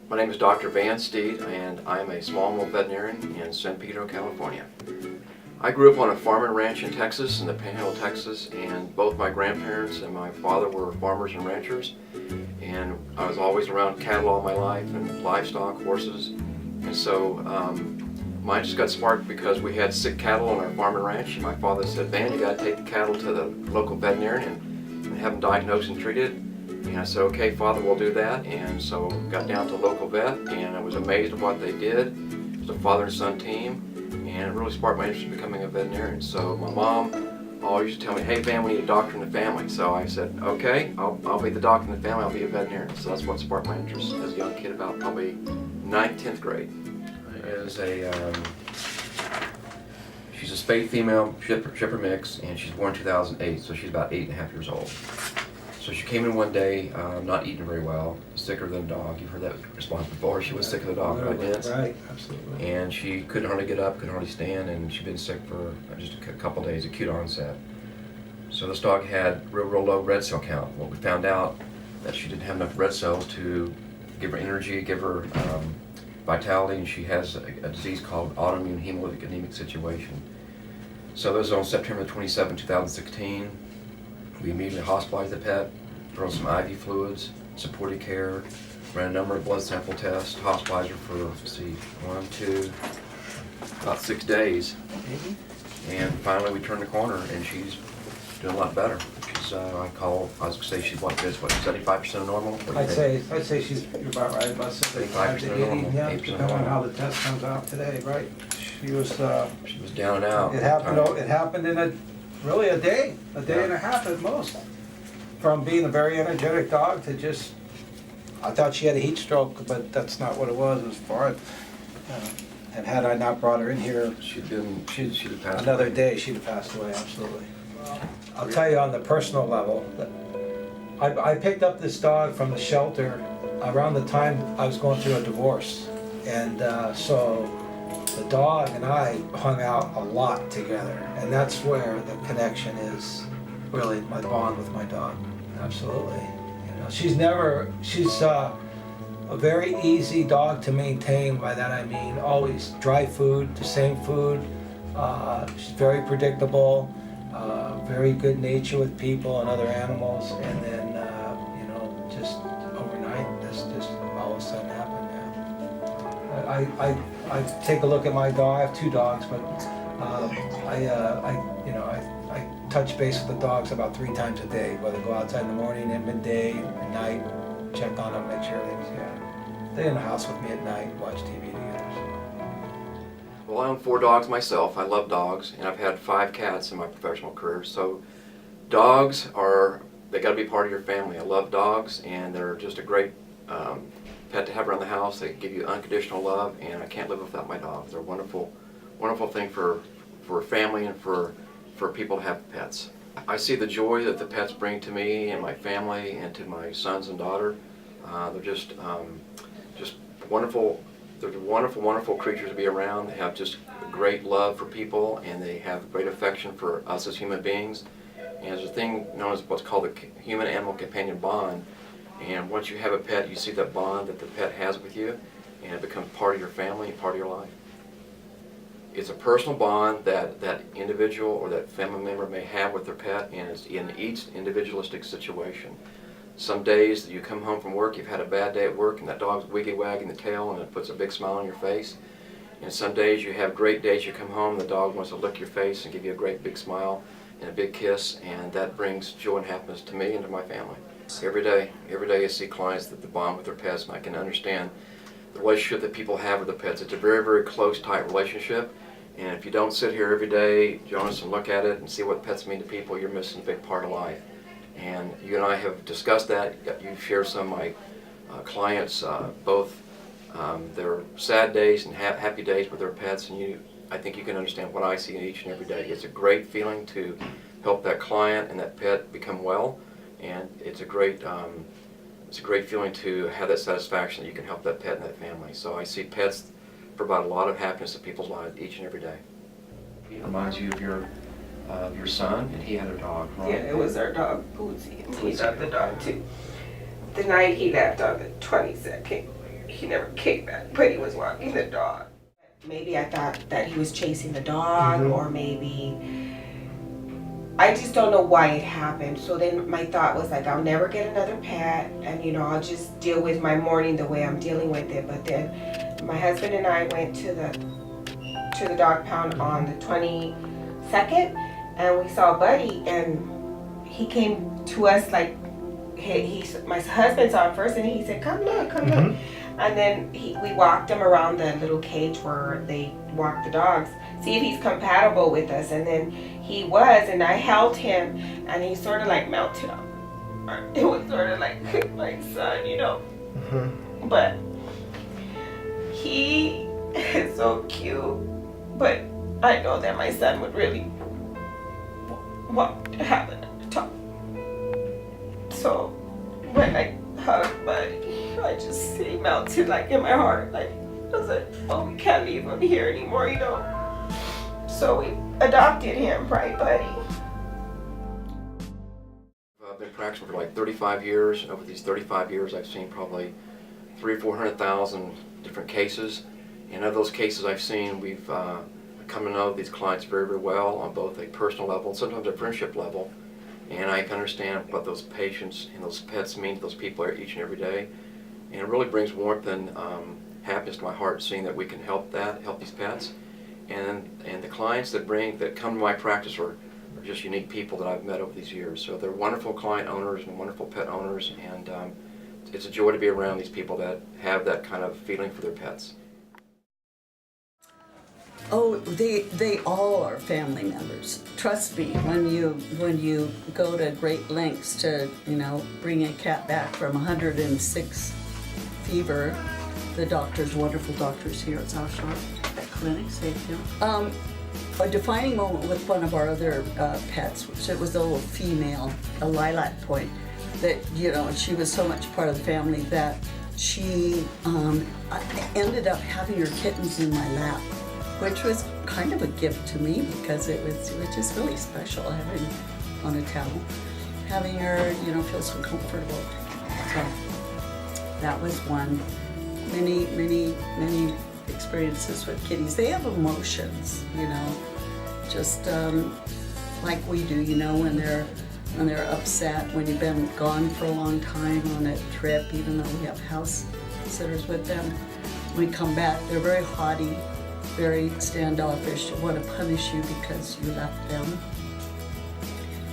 My name is Dr. Van Steed, and I'm a small animal veterinarian in San Pedro, California. I grew up on a farm and ranch in Texas, in the Panhandle, Texas, and both my grandparents and my father were farmers and ranchers, and I was always around cattle all my life, and livestock, horses, and so mine just got sparked because we had sick cattle on our farm and ranch. My father said, Van, you got to take the cattle to the local veterinarian and have them diagnosed and treated. And I said, okay, Father, we'll do that. And so got down to the local vet, and I was amazed at what they did. It was a father and son team, and it really sparked my interest in becoming a veterinarian. So my mom always used to tell me, hey, Van, we need a doctor in the family. So I said, okay, I'll be the doctor in the family, I'll be a veterinarian. So that's what sparked my interest as a young kid, about probably 9th, 10th grade. She's a spayed female shepherd mix, and she's born in 2008, so she's about 8.5 years old. So she came in one day, not eating very well, sicker than a dog. You've heard that response before. She was sick of the dog, right, Vince? Right, absolutely. And she couldn't hardly get up, couldn't hardly stand, and she'd been sick for just a couple days, acute onset. So this dog had real low red cell count. Well, we found out that she didn't have enough red cells to give her energy, give her vitality, and she has a disease called autoimmune hemolytic anemic situation. So this was on September 27, 2016. We immediately hospitalized the pet, thrown some IV fluids, supportive care, ran a number of blood sample tests, hospitalized her for, about 6 days. And finally we turned the corner, and she's doing a lot better. She's, I was gonna say she's what, 75% normal? I'd say she's, you're about right, about 75 to 80, normal, yeah, 80% depending on normal. how the test comes out today, right? She was Down and out. It happened in a day and a half at most. From being a very energetic dog to just, I thought she had a heat stroke, but that's not what it was as far as, and had I not brought her in here, she'd have passed another away. day she'd have passed away, absolutely. I'll tell you on the personal level, I picked up this dog from the shelter around the time I was going through a divorce. And so the dog and I hung out a lot together. And that's where the connection is, really my bond with my dog, absolutely. You know, she's a very easy dog to maintain. By that I mean always dry food, the same food. She's very predictable. Very good nature with people and other animals, and then just overnight this just all of a sudden happened. Yeah. I take a look at my dog. I have 2 dogs, but I touch base with the dogs about 3 times a day. Whether go outside in the morning, at midday, at night, check on them, make sure they're in the house with me at night, watch TV together. Well, I own 4 dogs myself. I love dogs, and I've had 5 cats in my professional career. So dogs they got to be part of your family. I love dogs, and they're just a great pet to have around the house. They give you unconditional love, and I can't live without my dogs. They're a wonderful thing for a family and for people to have pets. I see the joy that the pets bring to me and my family and to my sons and daughter. They're just wonderful. They're wonderful creatures to be around. They have just great love for people, and they have great affection for us as human beings. And there's a thing known as what's called the human-animal companion bond. And once you have a pet, you see that bond that the pet has with you, and it becomes part of your family and part of your life. It's a personal bond that that individual or that family member may have with their pet, and it's in each individualistic situation. Some days you come home from work, you've had a bad day at work, and that dog's wiggy-wagging the tail, and it puts a big smile on your face. And some days you have great days, you come home, the dog wants to lick your face and give you a great big smile and a big kiss, and that brings joy and happiness to me and to my family. Every day I see clients that bond with their pets, and I can understand the relationship that people have with their pets. It's a very, very close, tight relationship, and if you don't sit here every day, Jonas, and look at it and see what pets mean to people, you're missing a big part of life. And you and I have discussed that. You've shared some of my clients, both their sad days and happy days with their pets, and I think you can understand what I see each and every day. It's a great feeling to help that client and that pet become well, and it's a great feeling to have that satisfaction that you can help that pet and that family. So I see pets provide a lot of happiness in people's lives each and every day. It reminds you of your son, and he had a dog, right? Yeah, it was our dog, Bootsy, and he loved the dog too. The night he left on the 22nd, he never came back, but he was walking the dog. Maybe I thought that he was chasing the dog, or maybe, I just don't know why it happened. So then my thought was like, I'll never get another pet, and you know, I'll just deal with my morning the way I'm dealing with it. But then my husband and I went to the dog pound on the 22nd, and we saw Buddy, and he came to us like, my husband saw him first, and he said, come look, come look. And then we walked him around the little cage where they walk the dogs, see if he's compatible with us. And then he was, and I held him, and he sort of like melted up. It was sort of like my son, you know. But he is so cute. But I know that my son would really want to have another dog. So when I hugged Buddy, I just he melted like in my heart. Like I was like, oh, we can't leave him here anymore, you know. So we adopted him, right, Buddy? I've been practicing for like 35 years. Over these 35 years, I've seen probably 300,000 or 400,000 different cases. And of those cases I've seen, we've come to know these clients very, very well on both a personal level and sometimes a friendship level. And I can understand what those patients and those pets mean to those people each and every day. And it really brings warmth and happiness to my heart seeing that we can help these pets. And the clients that come to my practice are just unique people that I've met over these years. So they're wonderful client owners and wonderful pet owners, and it's a joy to be around these people that have that kind of feeling for their pets. Oh, they all are family members. Trust me, when you go to great lengths to, you know, bring a cat back from 106 fever, the doctors, wonderful doctors here at South Shore Clinic, saved him. A defining moment with one of our other pets, which it was a little female, a lilac point, that, you know, she was so much part of the family that she ended up having her kittens in my lap, which was kind of a gift to me because it was just really special having on a towel, having her, you know, feel so comfortable. So that was one. Many experiences with kitties. They have emotions, you know, just like we do, you know, when they're upset, when you've been gone for a long time on a trip, even though we have house sitters with them. When we come back, they're very haughty, very standoffish, want to punish you because you left them.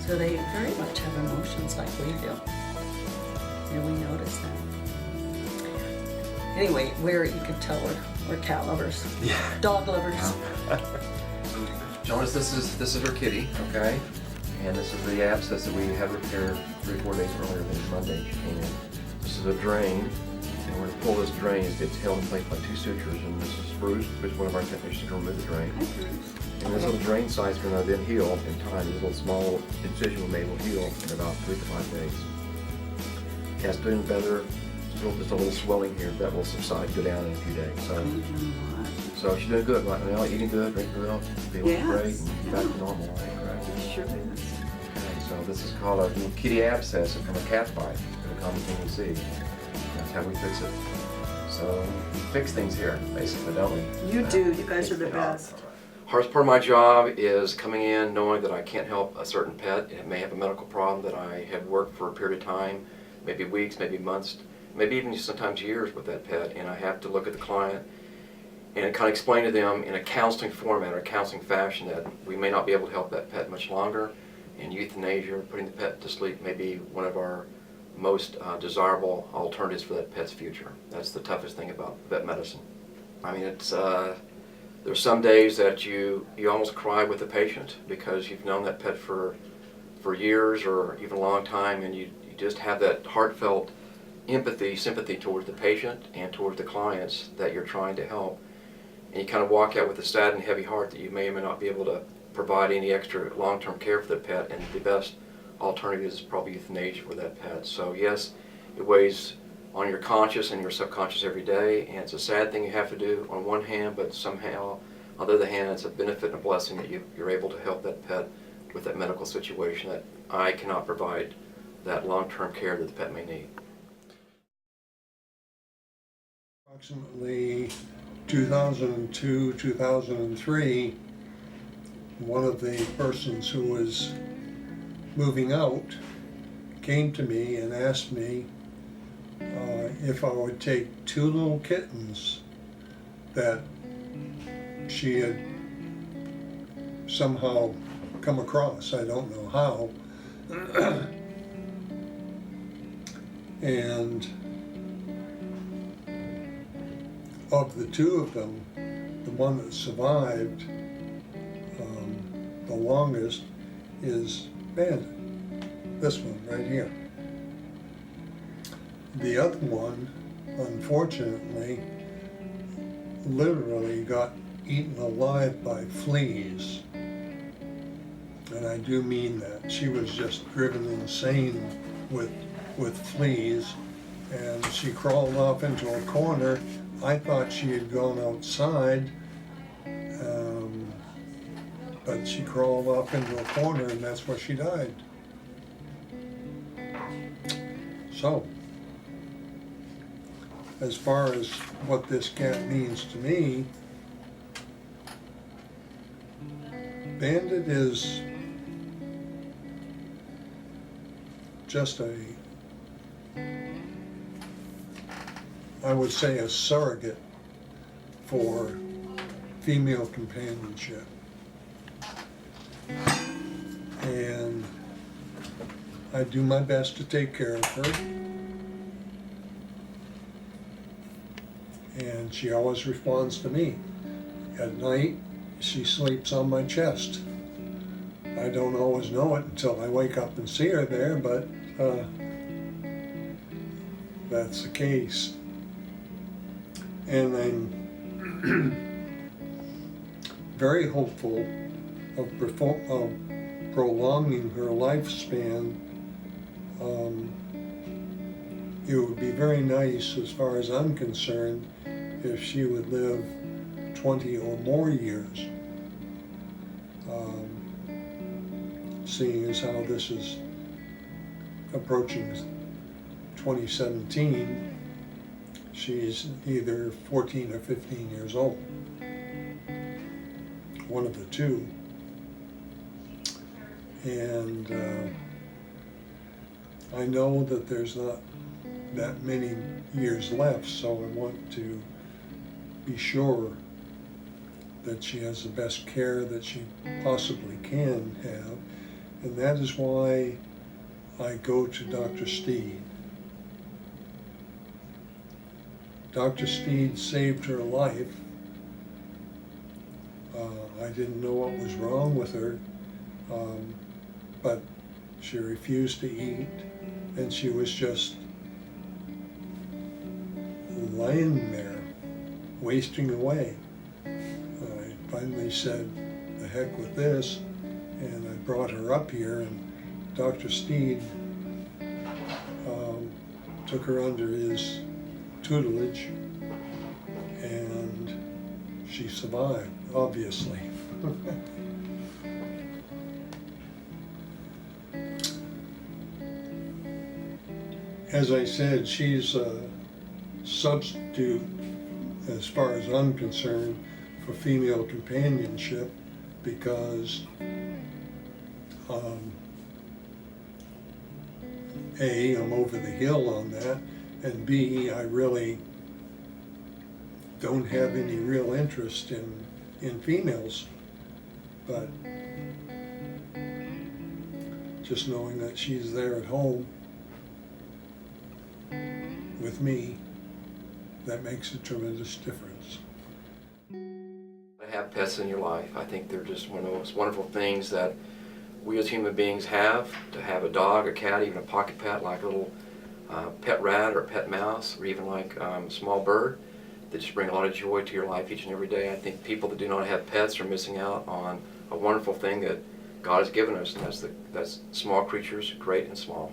So they very much have emotions like we do, and we notice that. Anyway, you can tell we're cat lovers, dog lovers. Jonas, this is her kitty, okay? And this is the abscess that we had repaired 3 or 4 days earlier than Monday she came in. This is a drain, and we're going to pull this drain. It's held in place by 2 sutures, and this is Bruce, which is one of our technicians to remove the drain. And this little drain site's going to then heal in time. This little small incision we made will heal in about 3 to 5 days. Cat's doing better. Just a little swelling here that will subside, go down in a few days. So she's doing good right now, eating good, drinking well, feeling great, and back to normal. Correct? Sure is. Okay, so this is called a little kitty abscess from a cat bite. It's a common thing we see. That's how we fix it. So we fix things here, basically, don't we? You do. You guys are the best. Hardest part of my job is coming in knowing that I can't help a certain pet. It may have a medical problem that I have worked for a period of time, maybe weeks, maybe months, maybe even sometimes years with that pet, and I have to look at the client and kind of explain to them in a counseling format or counseling fashion that we may not be able to help that pet much longer, and euthanasia, putting the pet to sleep, may be one of our most desirable alternatives for that pet's future. That's the toughest thing about vet medicine. I mean, it's there's some days that you almost cry with the patient because you've known that pet for years or even a long time, and you just have that heartfelt empathy, sympathy towards the patient and towards the clients that you're trying to help. And you kind of walk out with a sad and heavy heart that you may or may not be able to provide any extra long-term care for the pet, and the best alternative is probably euthanasia for that pet. So yes, it weighs on your conscious and your subconscious every day, and it's a sad thing you have to do on one hand, but somehow, on the other hand, it's a benefit and a blessing that you're able to help that pet with that medical situation that I cannot provide that long-term care that the pet may need. Approximately 2002, 2003, one of the persons who was moving out came to me and asked me if I would take two little kittens that she had somehow come across, I don't know how, and of the two of them, the one that survived the longest is Bandit, this one right here. The other one, unfortunately, literally got eaten alive by fleas. And I do mean that. She was just driven insane with fleas, and she crawled off into a corner. I thought she had gone outside, but she crawled off into a corner, and that's where she died. So, as far as what this cat means to me, Bandit is just I would say a surrogate for female companionship. And I do my best to take care of her. And she always responds to me. At night, she sleeps on my chest. I don't always know it until I wake up and see her there, but that's the case. And I'm very hopeful of prolonging her lifespan. It would be very nice, as far as I'm concerned, if she would live 20 or more years. Seeing as how this is approaching 2017, she's either 14 or 15 years old. One of the two. And I know that there's not that many years left, so I want to be sure that she has the best care that she possibly can have. And that is why I go to Dr. Steed. Dr. Steed saved her life. I didn't know what was wrong with her, but she refused to eat, and she was just laying there, wasting away. I finally said, the heck with this, and I brought her up here, and Dr. Steed took her under his tutelage, and she survived, obviously. As I said, she's a substitute, as far as I'm concerned, for female companionship, because A, I'm over the hill on that, and B, I really don't have any real interest in females, but just knowing that she's there at home with me, that makes a tremendous difference. To have pets in your life, I think they're just one of the most wonderful things that we as human beings have. To have a dog, a cat, even a pocket pet like a little pet rat or a pet mouse, or even like a small bird, that just bring a lot of joy to your life each and every day. I think people that do not have pets are missing out on a wonderful thing that God has given us, and that's small creatures, great and small.